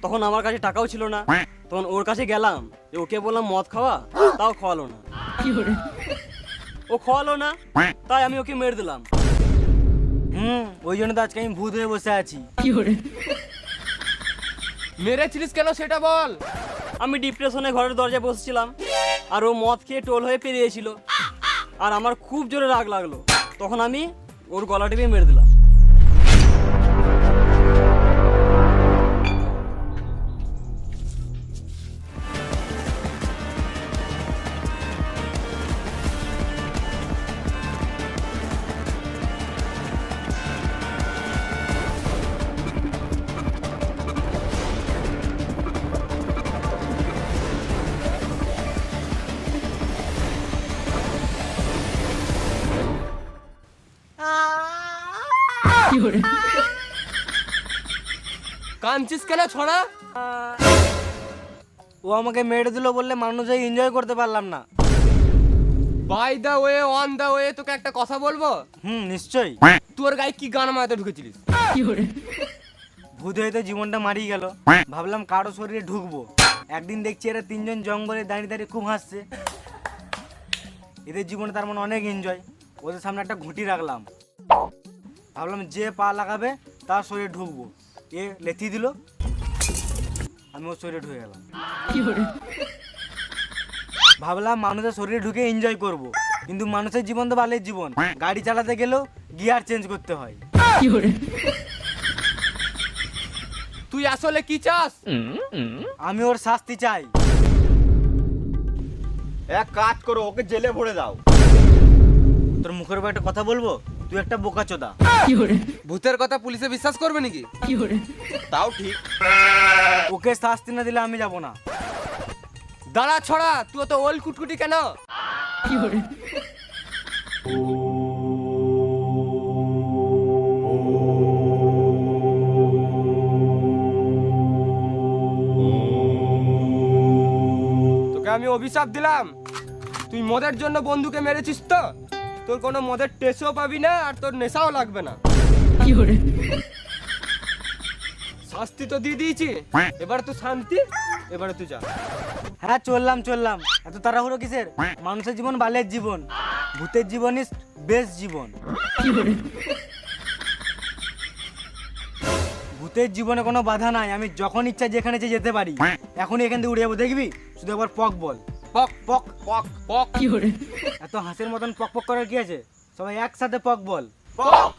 তখন আমার কাছে টাকাও ছিল না। তখন ওর কাছে গেলাম, যে ওকে বললাম মদ খাওয়া, তাও খাওয়ালো না। ও খাওয়ালো না, তাই আমি ওকে মেরে দিলাম। ওই জন্য তো আজকে আমি ভূত হয়ে বসে আছি। মেরেছিলিস কেন সেটা বল। আমি ডিপ্রেশনে ঘরের দরজায় বসেছিলাম, আর ও মদ খেয়ে টোল হয়ে পেরিয়েছিল, আর আমার খুব জোরে রাগ লাগলো। তখন আমি ওর গলা টিপে মেরে দিলাম। কাঁদছিস কেন ছড়া? ও আমাকে মেরে দিল বললে মানুষ এনজয় করতে পারলাম না। By the way, on the way, তোকে একটা কথা বলবো। নিশ্চয়ই। তোর গায়ে কি গান মারাতে ঢুকেছিলিস? ভূত হয়ে তো জীবনটা মারিয়ে গেল। ভাবলাম কারো শরীরে ঢুকবো। একদিন দেখছি এরা তিনজন জঙ্গলে দাঁড়িয়ে দাঁড়িয়ে খুব হাসছে। এদের জীবনে তার মানে অনেক এনজয়। ওদের সামনে একটা ঘুঁটি রাখলাম, ভাবলাম যে পা লাগাবে তার শরীরে ঢুকবো। এ লেথি দিল, আমি ওর শরীরে ঢুকে গেলাম। ভাবলাম মানুষের শরীরে ঢুকে এনজয় করব, কিন্তু মানুষের জীবন তো বালের জীবন। গাড়ি চালাতে গেলেও গিয়ার চেঞ্জ করতে হয়। তুই আসলে কি চাস? আমি ওর শাস্তি চাই। এক কাজ করো, ওকে জেলে ভরে দাও। তোর মুখের উপর একটা কথা বলবো, তুই একটা বোকাচোদা। ভূতের কথা পুলিশে বিশ্বাস করবে নাকি? তাও ঠিক। ওকে শাস্তি না দিলে আমি যাব না। দাঁড়া ছড়া, তুই তো ওল কুটকুটি কেন? তোকে আমি অভিশাপ দিলাম, তুই মদের জন্য বন্ধুকে মেরেছিস তো তোর কোনো মদের টেস্টও পাবি না, আর তোর নেশাও লাগবে না। শাস্তি তো দিয়ে দিয়েছি, এবার তুই শান্তি, এবারে তুই যা। হ্যাঁ চললাম। এত তাড়াহুড়ো কিসের? মানুষের জীবন বালের জীবন, ভূতের জীবন ইজ বেস্ট জীবন। ভূতের জীবনে কোনো বাধা নাই, আমি যখন ইচ্ছা যেখানে ইচ্ছে যেতে পারি। এখনই এখান থেকে উড়ে যাবো, দেখবি? শুধু একবার পক বল, পক পক পক পক। এত হাসির মতন পক পক করার কি আছে? সবাই একসাথে পক বল, পক।